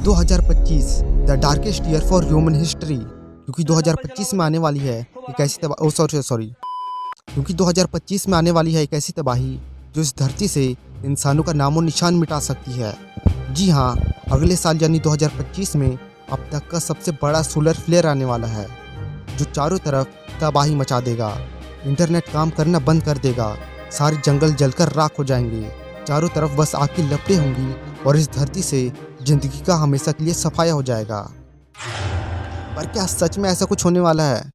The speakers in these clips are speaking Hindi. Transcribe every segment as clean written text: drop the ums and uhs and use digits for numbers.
2025 the darkest year for human history, क्योंकि 2025 में आने वाली है एक ऐसी तबाही क्योंकि 2025 में आने वाली है एक ऐसी तबाही जो इस धरती से इंसानों का नामो निशान मिटा सकती है। जी हाँ, अगले साल यानी 2025 में अब तक का सबसे बड़ा सोलर फ्लेयर आने वाला है जो चारों तरफ तबाही मचा देगा। इंटरनेट काम करना बंद कर देगा, सारे जंगल जलकर राख हो जाएंगे, चारों तरफ बस आग की लपटें होंगी और इस धरती से जिंदगी का हमेशा के लिए सफाया हो जाएगा। पर क्या सच में ऐसा कुछ होने वाला है?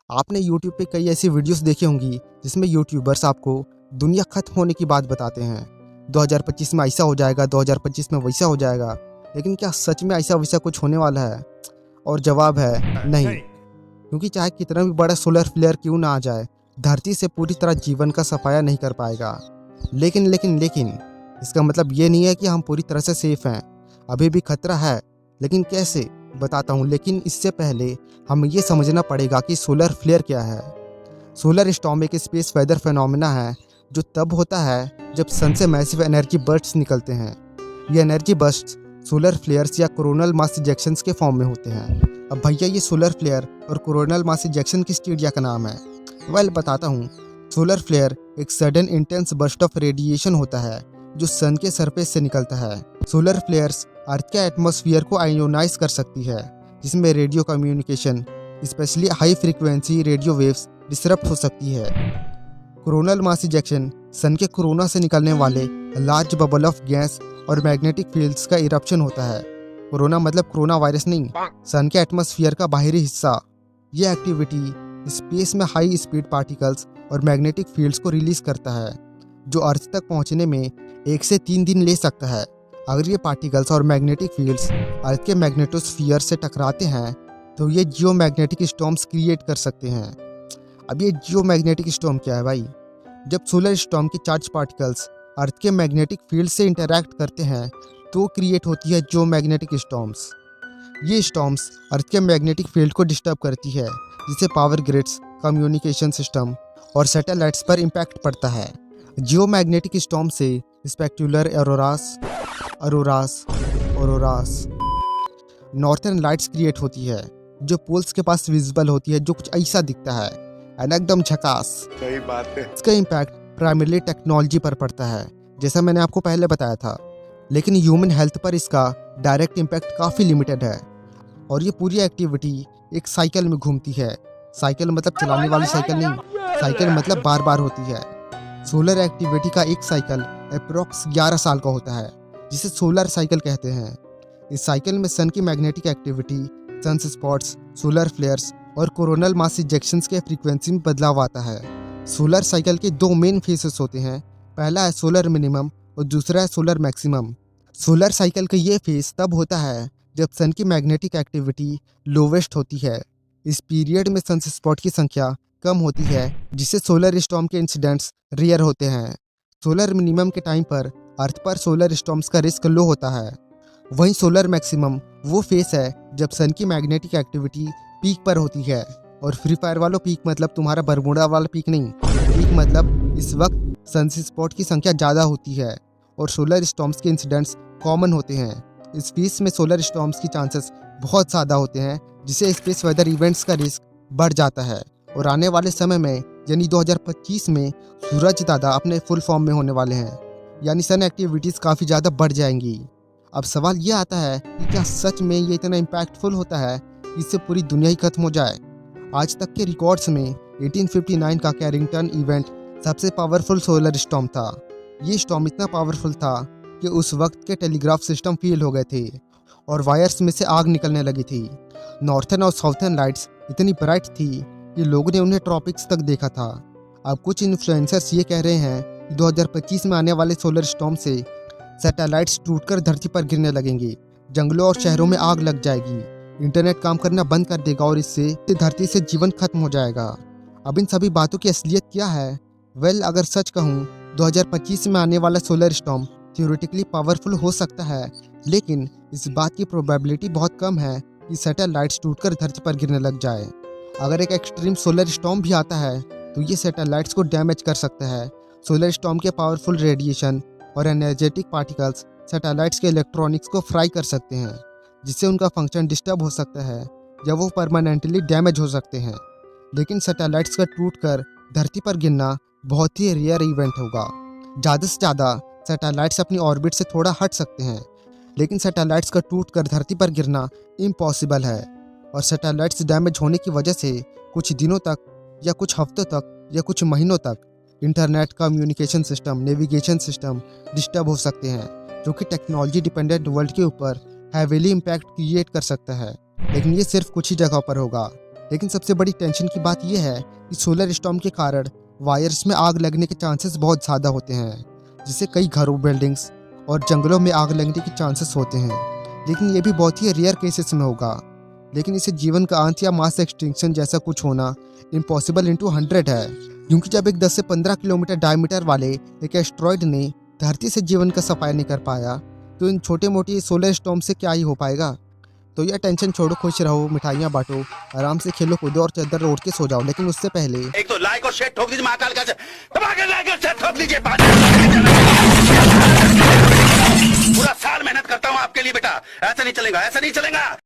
आपने YouTube पे कई ऐसी वीडियोस देखी होंगी जिसमें यूट्यूबर्स आपको दुनिया खत्म होने की बात बताते हैं। 2025 में ऐसा हो जाएगा, 2025 में वैसा हो जाएगा, लेकिन क्या सच में ऐसा वैसा कुछ होने वाला है? और जवाब है नहीं, क्योंकि चाहे कितना भी बड़ा सोलर फ्लेयर क्यों ना आ जाए, धरती से पूरी तरह जीवन का सफाया नहीं कर पाएगा। लेकिन इसका मतलब ये नहीं है कि हम पूरी तरह से सेफ हैं। अभी भी खतरा है, लेकिन कैसे बताता हूँ। लेकिन इससे पहले हमें ये समझना पड़ेगा कि सोलर फ्लेयर क्या है। सोलर स्टॉर्म एक स्पेस वेदर फेनोमेना है जो तब होता है जब सन से मैसिव एनर्जी बर्स्ट्स निकलते हैं। ये एनर्जी बर्स्ट्स सोलर फ्लेयर्स या कोरोनल मास इजेक्शंस के फॉर्म में होते हैं। अब भैया, ये सोलर फ्लेयर और कोरोनल मास इजेक्शन किस चिड़िया का नाम है? बताता हूँ। सोलर फ्लेयर एक sudden intense burst of radiation होता है जो सन के सरफेस से निकलता है। सोलर फ्लेयर्स अर्थ के एटमॉस्फेयर को आयोनाइज कर सकती है, जिसमें radio communication, specially high frequency radio waves disrupt हो सकती है। कोरोनल मास इजेक्शन सन के कोरोना से निकलने वाले लार्ज बबल ऑफ गैस और मैग्नेटिक फील्ड्स का इरप्शन होता है। कोरोना मतलब कोरोना वायरस नहीं, सन के एटमॉस्फेयर का बाहरी हिस्सा। यह एक्टिविटी स्पेस में हाई स्पीड पार्टिकल्स और मैग्नेटिक फील्ड्स को रिलीज करता है, जो अर्थ तक पहुंचने में 1 से 3 दिन ले सकता है। अगर ये पार्टिकल्स और मैग्नेटिक फील्ड्स अर्थ के मैग्नेटोस्फीयर से टकराते हैं तो ये जियोमैग्नेटिक स्टॉर्म्स क्रिएट कर सकते हैं। अब ये जियोमैग्नेटिक स्टॉर्म क्या है भाई? जब सोलर स्टॉर्म के चार्ज पार्टिकल्स अर्थ के मैग्नेटिक फील्ड से इंटरैक्ट करते हैं तो क्रिएट होती है जियोमैग्नेटिक स्टॉर्म्स। ये स्टॉर्म्स अर्थ के मैग्नेटिक फील्ड को डिस्टर्ब करती है, जिससे पावर ग्रिड्स, कम्युनिकेशन सिस्टम और सैटेलाइट्स पर इम्पैक्ट पड़ता है। जियोमैग्नेटिक स्टॉर्म से स्पेक्टुलर ऑरोरास नॉर्थर्न लाइट्स क्रिएट होती है, जो पोल्स के पास विजिबल होती है, जो कुछ ऐसा दिखता है, एकदम झकास। सही बात है। इसका इम्पैक्ट प्राइमरली टेक्नोलॉजी पर पड़ता है, जैसा मैंने आपको पहले बताया था, लेकिन ह्यूमन हेल्थ पर इसका डायरेक्ट इम्पैक्ट काफ़ी लिमिटेड है। और ये पूरी एक्टिविटी एक साइकिल में घूमती है। साइकिल मतलब चलाने वाली साइकिल नहीं, साइकिल मतलब बार बार होती है। सोलर एक्टिविटी का एक साइकिल अप्रॉक्स 11 साल का होता है, जिसे सोलर साइकिल कहते हैं। इस साइकिल में सन की magnetic activity, sunspots, solar flares और कोरोनल मास इजेक्शंस के फ्रीक्वेंसी में बदलाव आता है। सोलर साइकिल के 2 मेन फेसेस होते हैं। पहला है सोलर मिनिमम और दूसरा है सोलर मैक्सिमम। सोलर साइकिल का ये फेज तब होता है जब सन की मैग्नेटिक एक्टिविटी लोवेस्ट होती है। इस पीरियड में सन स्पॉट की संख्या कम होती है, जिससे सोलर स्टॉर्म के इंसिडेंट्स रेयर होते हैं। सोलर मिनिमम के टाइम पर अर्थ पर सोलर स्टॉर्म्स का रिस्क लो होता है। वहीं सोलर मैक्सिमम वो फेस है जब सन की मैग्नेटिक एक्टिविटी पीक पर होती है। और फ्री फायर वालों, पीक मतलब तुम्हारा बरमूडा वाला पीक नहीं, पीक मतलब इस वक्त सन स्पॉट की संख्या ज़्यादा होती है और सोलर स्टॉर्म्स के इंसिडेंट्स कॉमन होते हैं। इस फेस में सोलर स्टॉर्म्स की चांसेस बहुत ज़्यादा होते हैं, जिससे स्पेस वेदर इवेंट्स का रिस्क बढ़ जाता है। और आने वाले समय में यानी 2025 में सूरज दादा अपने फुल फॉर्म में होने वाले हैं, यानी सन एक्टिविटीज़ काफ़ी ज़्यादा बढ़ जाएंगी। अब सवाल ये आता है कि क्या सच में ये इतना इम्पैक्टफुल होता है कि इससे पूरी दुनिया ही खत्म हो जाए? आज तक के रिकॉर्ड्स में 1859 का कैरिंगटन इवेंट सबसे पावरफुल सोलर स्टॉर्म था। ये स्टॉर्म इतना पावरफुल था कि उस वक्त के टेलीग्राफ सिस्टम फेल हो गए थे और वायर्स में से आग निकलने लगी थी। नॉर्थर्न और साउथर्न लाइट्स इतनी ब्राइट थी कि लोगों ने उन्हें ट्रॉपिक्स तक देखा था। अब कुछ इन्फ्लुएंसर्स ये कह रहे हैं कि 2025 में आने वाले सोलर स्टॉर्म से सैटेलाइट्स टूटकर धरती पर गिरने लगेंगे, जंगलों और शहरों में आग लग जाएगी, इंटरनेट काम करना बंद कर देगा और इससे धरती से जीवन खत्म हो जाएगा। अब इन सभी बातों की असलियत क्या है? अगर सच कहूँ, 2025 में आने वाला सोलर स्टॉर्म थ्योरेटिकली पावरफुल हो सकता है, लेकिन इस बात की प्रोबेबिलिटी बहुत कम है कि सैटेलाइट्स टूटकर धरती पर गिरने लग जाए। अगर एक एक्सट्रीम सोलर स्टॉर्म भी आता है तो ये सैटेलाइट्स को डैमेज कर सकता है। सोलर स्टॉर्म के पावरफुल रेडिएशन और एनर्जेटिक पार्टिकल्स सैटेलाइट्स के इलेक्ट्रॉनिक्स को फ्राई कर सकते हैं, जिससे उनका फंक्शन डिस्टर्ब हो सकता है या वो परमानेंटली डैमेज हो सकते हैं। लेकिन सैटेलाइट्स का टूटकर धरती पर गिरना बहुत ही रेयर इवेंट होगा। ज़्यादा से ज़्यादा सैटेलाइट्स अपनी ऑर्बिट से थोड़ा हट सकते हैं, लेकिन सैटेलाइट्स का टूटकर धरती पर गिरना इम्पॉसिबल है। और सैटेलाइट्स डैमेज होने की वजह से कुछ दिनों तक या कुछ हफ्तों तक या कुछ महीनों तक internet, communication system, navigation system disturb हो सकते हैं, जो कि टेक्नोलॉजी डिपेंडेंट वर्ल्ड के ऊपर हैवीली इम्पैक्ट क्रिएट कर सकता है। लेकिन ये सिर्फ कुछ ही जगहों पर होगा। लेकिन सबसे बड़ी टेंशन की बात यह है कि सोलर स्टॉर्म के कारण वायर्स में आग लगने के चांसेस बहुत ज़्यादा होते हैं, जिससे कई घरों, बिल्डिंग्स और जंगलों में आग लगने के चांसेस होते हैं। लेकिन ये भी बहुत ही रेयर केसेस में होगा। लेकिन इसे जीवन का अंत या मास एक्सटिंक्शन जैसा कुछ होना इम्पॉसिबल इंटू 100 है, क्योंकि जब एक 10 से 15 किलोमीटर डायमीटर वाले एक एस्ट्रॉयड ने धरती से जीवन का सफाया नहीं कर पाया, तो इन छोटे मोटे सोलर स्टॉर्म से क्या ही हो पाएगा। तो यह टेंशन छोड़ो, खुश रहो, मिठाइयाँ बांटो, आराम से खेलो कूदो और चादर ओढ़ के सो जाओ। लेकिन उससे पहले एक तो लाइक और शेयर ठोक दीजिए, महाकाल का लाइक और शेयर ठोक दीजिए। पूरा साल मेहनत करता हूँ आपके लिए बेटा, ऐसा नहीं चलेगा, ऐसा नहीं चलेगा।